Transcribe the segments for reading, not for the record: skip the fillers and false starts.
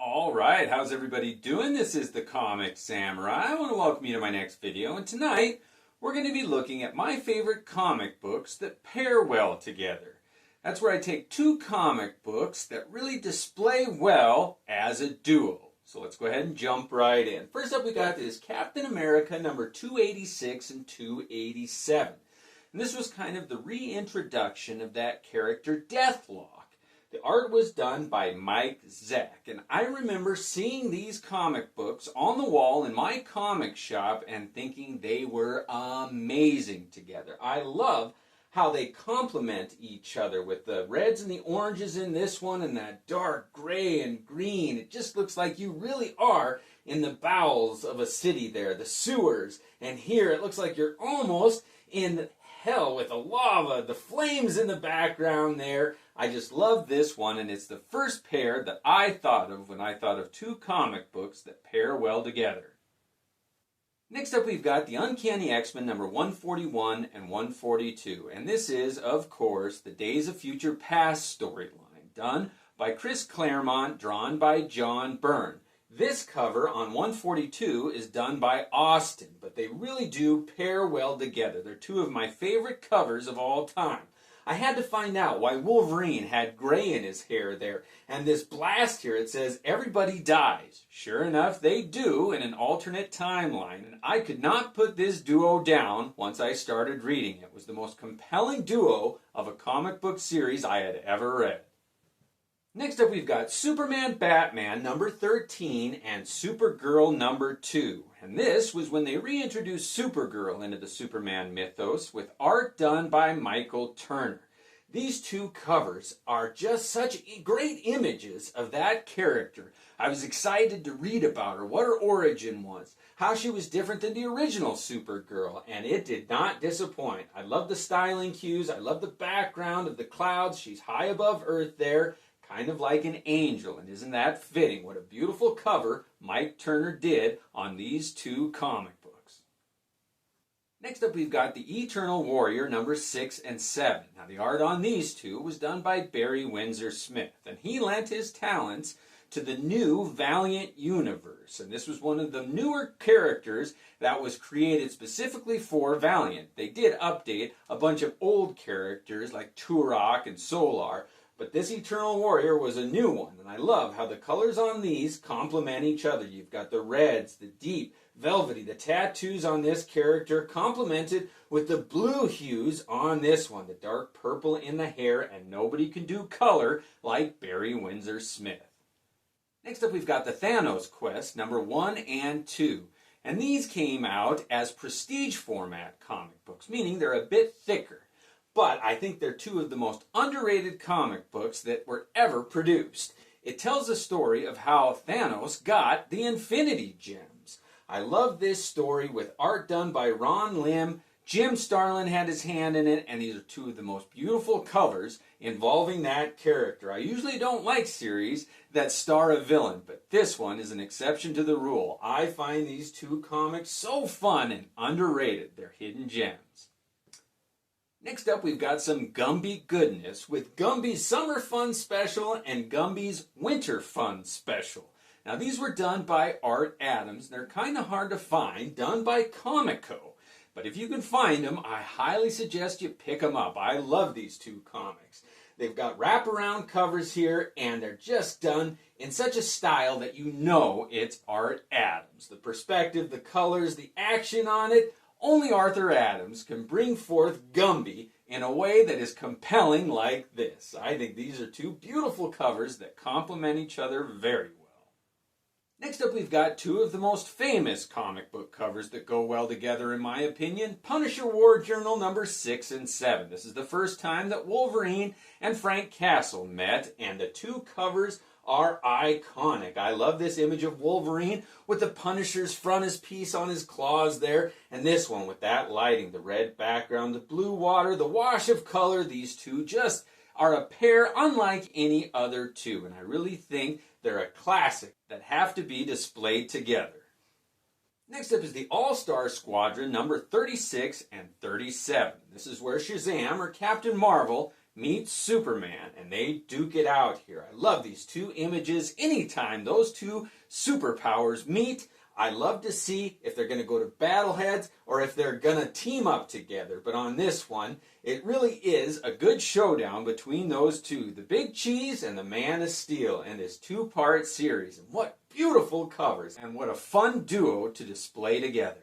Alright, how's everybody doing? This is the Comic Samurai. I want to welcome you to my next video, and tonight we're going to be looking at my favorite comic books that pair well together. That's where I take two comic books that really display well as a duo. So let's go ahead and jump right in. First up we got is Captain America number 286 and 287. And this was kind of the reintroduction of that character Deathlock. The art was done by Mike Zeck, and I remember seeing these comic books on the wall in my comic shop and thinking they were amazing together. I love how they complement each other with the reds and the oranges in this one and that dark gray and green. It just looks like you really are in the bowels of a city there, the sewers, and here it looks like you're almost in hell with the lava, the flames in the background there. I just love this one, and it's the first pair that I thought of when I thought of two comic books that pair well together. Next up we've got the Uncanny X-Men number 141 and 142, and this is, of course, the Days of Future Past storyline, done by Chris Claremont, drawn by John Byrne. This cover on 142 is done by Austin, but they really do pair well together. They're two of my favorite covers of all time. I had to find out why Wolverine had gray in his hair there, and this blast here, it says, everybody dies. Sure enough, they do in an alternate timeline, and I could not put this duo down once I started reading it. It was the most compelling duo of a comic book series I had ever read. Next up we've got Superman Batman number 13 and Supergirl number 2. And this was when they reintroduced Supergirl into the Superman mythos with art done by Michael Turner. These two covers are just such great images of that character. I was excited to read about her, what her origin was, how she was different than the original Supergirl, and it did not disappoint. I love the styling cues, I love the background of the clouds, she's high above Earth there, kind of like an angel, and isn't that fitting? What a beautiful cover Mike Turner did on these two comic books. Next up we've got the Eternal Warrior number 6 and 7. Now the art on these two was done by Barry Windsor Smith, and he lent his talents to the new Valiant universe, and this was one of the newer characters that was created specifically for Valiant. They did update a bunch of old characters like Turok and Solar, but this Eternal Warrior was a new one, and I love how the colors on these complement each other. You've got the reds, the deep, velvety, the tattoos on this character complemented with the blue hues on this one, the dark purple in the hair, and nobody can do color like Barry Windsor Smith. Next up we've got the Thanos Quest number 1 and 2. And these came out as prestige format comic books, meaning they're a bit thicker. But I think they're two of the most underrated comic books that were ever produced. It tells the story of how Thanos got the Infinity Gems. I love this story with art done by Ron Lim. Jim Starlin had his hand in it, and these are two of the most beautiful covers involving that character. I usually don't like series that star a villain, but this one is an exception to the rule. I find these two comics so fun and underrated. They're hidden gems. Next up we've got some Gumby goodness with Gumby's Summer Fun Special and Gumby's Winter Fun Special. Now these were done by Art Adams. They're kind of hard to find, done by Comico. But if you can find them, I highly suggest you pick them up. I love these two comics. They've got wraparound covers here, and they're just done in such a style that you know it's Art Adams. The perspective, the colors, the action on it, only Arthur Adams can bring forth Gumby in a way that is compelling like this. I think these are two beautiful covers that complement each other very well. Next up we've got two of the most famous comic book covers that go well together in my opinion. Punisher War Journal number 6 and 7. This is the first time that Wolverine and Frank Castle met, and the two covers are iconic. I love this image of Wolverine with the Punisher's frontispiece on his claws there, and this one with that lighting, the red background, the blue water, the wash of color. These two just are a pair unlike any other two, and I really think they're a classic that have to be displayed together. Next up is the All-Star Squadron number 36 and 37. This is where Shazam, or Captain Marvel, meet Superman, and they duke it out here. I love these two images. Anytime those two superpowers meet, I love to see if they're going to go to battle heads or if they're going to team up together. But on this one, it really is a good showdown between those two, the Big Cheese and the Man of Steel, in this two-part series. And what beautiful covers, and what a fun duo to display together.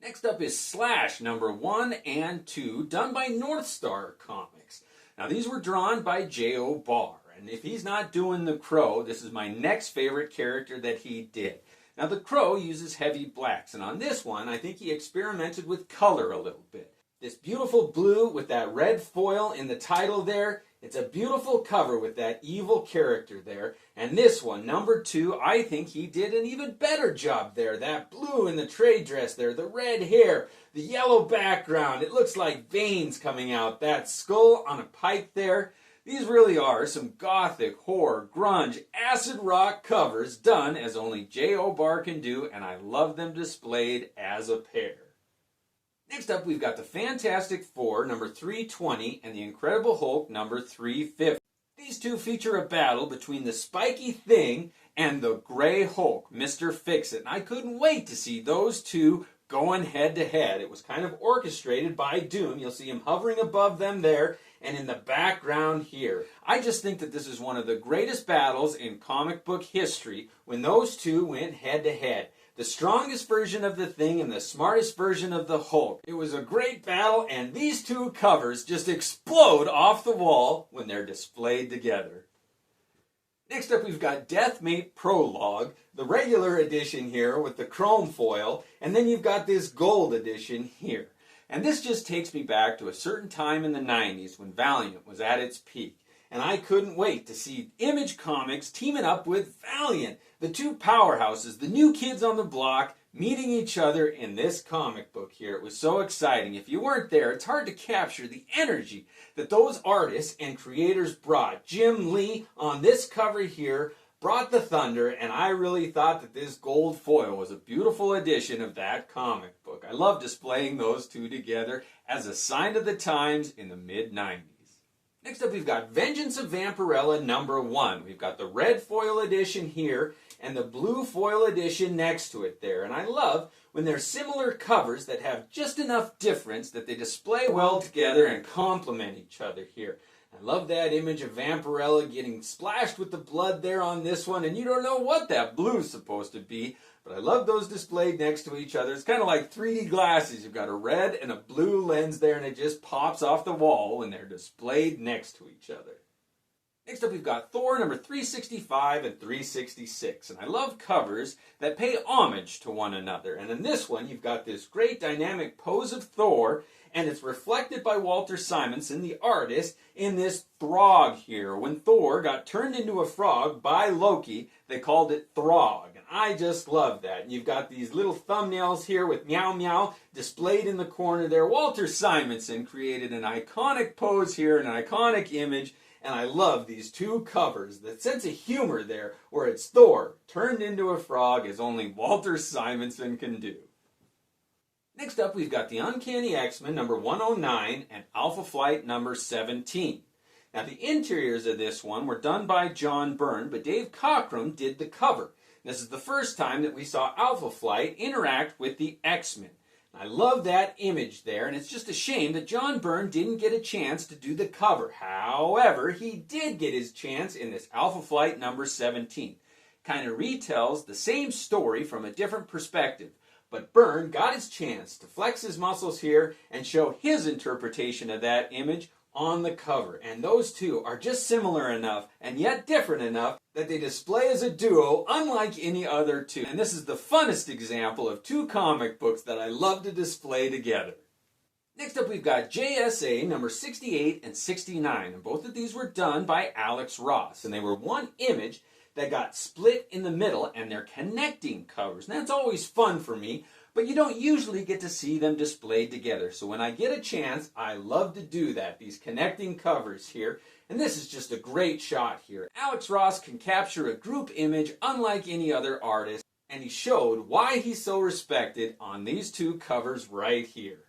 Next up is Slash number 1 and 2, done by North Star Comics. Now these were drawn by J.O. Barr, and if he's not doing the Crow, this is my next favorite character that he did. Now the Crow uses heavy blacks, and on this one I think he experimented with color a little bit. This beautiful blue with that red foil in the title there, it's a beautiful cover with that evil character there. And this one, number 2, I think he did an even better job there. That blue in the trade dress there, the red hair, the yellow background, it looks like veins coming out. That skull on a pike there. These really are some gothic, horror, grunge, acid rock covers done as only J.O. Barr can do, and I love them displayed as a pair. Next up, we've got the Fantastic Four, number 320, and the Incredible Hulk, number 350. These two feature a battle between the Spiky Thing and the Gray Hulk, Mr. Fix-It. And I couldn't wait to see those two going head-to-head. It was kind of orchestrated by Doom. You'll see him hovering above them there, and in the background here. I just think that this is one of the greatest battles in comic book history when those two went head-to-head. The strongest version of the Thing and the smartest version of the Hulk. It was a great battle, and these two covers just explode off the wall when they're displayed together. Next up, we've got Deathmate Prologue, the regular edition here with the chrome foil, and then you've got this gold edition here. And this just takes me back to a certain time in the 90s when Valiant was at its peak. And I couldn't wait to see Image Comics teaming up with Valiant, the two powerhouses, the new kids on the block, meeting each other in this comic book here. It was so exciting. If you weren't there, it's hard to capture the energy that those artists and creators brought. Jim Lee on this cover here brought the thunder, and I really thought that this gold foil was a beautiful addition of that comic book. I love displaying those two together as a sign of the times in the mid-90s. Next up, we've got Vengeance of Vampirella number 1. We've got the red foil edition here and the blue foil edition next to it there. And I love when there's similar covers that have just enough difference that they display well together and complement each other here. I love that image of Vampirella getting splashed with the blood there on this one, and you don't know what that blue is supposed to be, but I love those displayed next to each other. It's kind of like 3D glasses. You've got a red and a blue lens there, and it just pops off the wall when they're displayed next to each other. Next up, we've got Thor number 365 and 366, and I love covers that pay homage to one another. And in this one, you've got this great dynamic pose of Thor, and it's reflected by Walter Simonson, the artist, in this throg here. When Thor got turned into a frog by Loki, they called it throg. And I just love that. And you've got these little thumbnails here with meow meow displayed in the corner there. Walter Simonson created an iconic pose here, an iconic image. And I love these two covers. The sense of humor there, where it's Thor turned into a frog as only Walter Simonson can do. Next up, we've got the Uncanny X-Men number 109 and Alpha Flight number 17. Now, the interiors of this one were done by John Byrne, but Dave Cockrum did the cover. This is the first time that we saw Alpha Flight interact with the X-Men. I love that image there, and it's just a shame that John Byrne didn't get a chance to do the cover. However, he did get his chance in this Alpha Flight number 17. Kind of retells the same story from a different perspective. But Byrne got his chance to flex his muscles here and show his interpretation of that image on the cover. And those two are just similar enough and yet different enough that they display as a duo unlike any other two. And this is the funnest example of two comic books that I love to display together. Next up, we've got JSA number 68 and 69. And both of these were done by Alex Ross. And they were one image that got split in the middle, and they're connecting covers. And that's always fun for me, but you don't usually get to see them displayed together. So when I get a chance, I love to do that, these connecting covers here. And this is just a great shot here. Alex Ross can capture a group image unlike any other artist, and he showed why he's so respected on these two covers right here.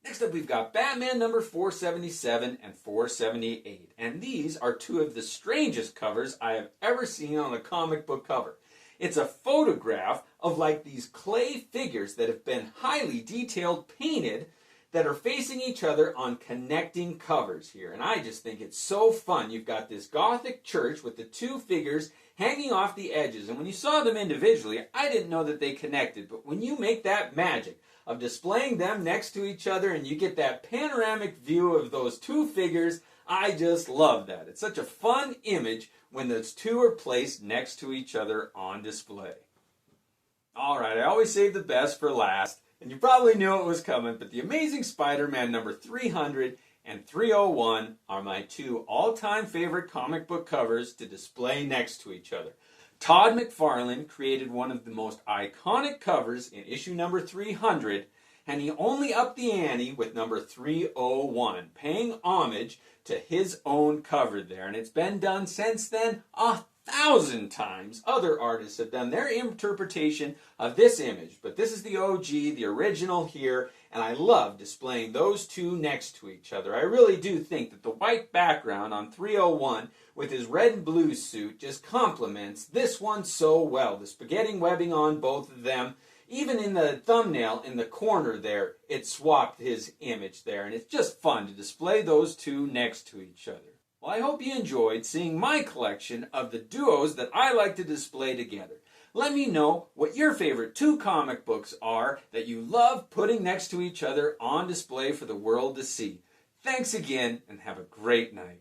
Next up, we've got Batman number 477 and 478. And these are two of the strangest covers I have ever seen on a comic book cover. It's a photograph of like these clay figures that have been highly detailed painted that are facing each other on connecting covers here. And I just think it's so fun. You've got this Gothic church with the two figures hanging off the edges. And when you saw them individually, I didn't know that they connected. But when you make that magic of displaying them next to each other and you get that panoramic view of those two figures, I just love that. It's such a fun image when those two are placed next to each other on display. Alright, I always save the best for last, and you probably knew it was coming, but The Amazing Spider-Man number 300 and 301 are my two all-time favorite comic book covers to display next to each other. Todd McFarlane created one of the most iconic covers in issue number 300, and he only upped the ante with number 301, paying homage to his own cover there. And it's been done since then 1,000 times. Other artists have done their interpretation of this image, but this is the OG, the original here, and I love displaying those two next to each other. I really do think that the white background on 301 with his red and blue suit just complements this one so well. The spaghetti webbing on both of them. Even in the thumbnail, in the corner there, it swapped his image there. And it's just fun to display those two next to each other. Well, I hope you enjoyed seeing my collection of the duos that I like to display together. Let me know what your favorite two comic books are that you love putting next to each other on display for the world to see. Thanks again, and have a great night.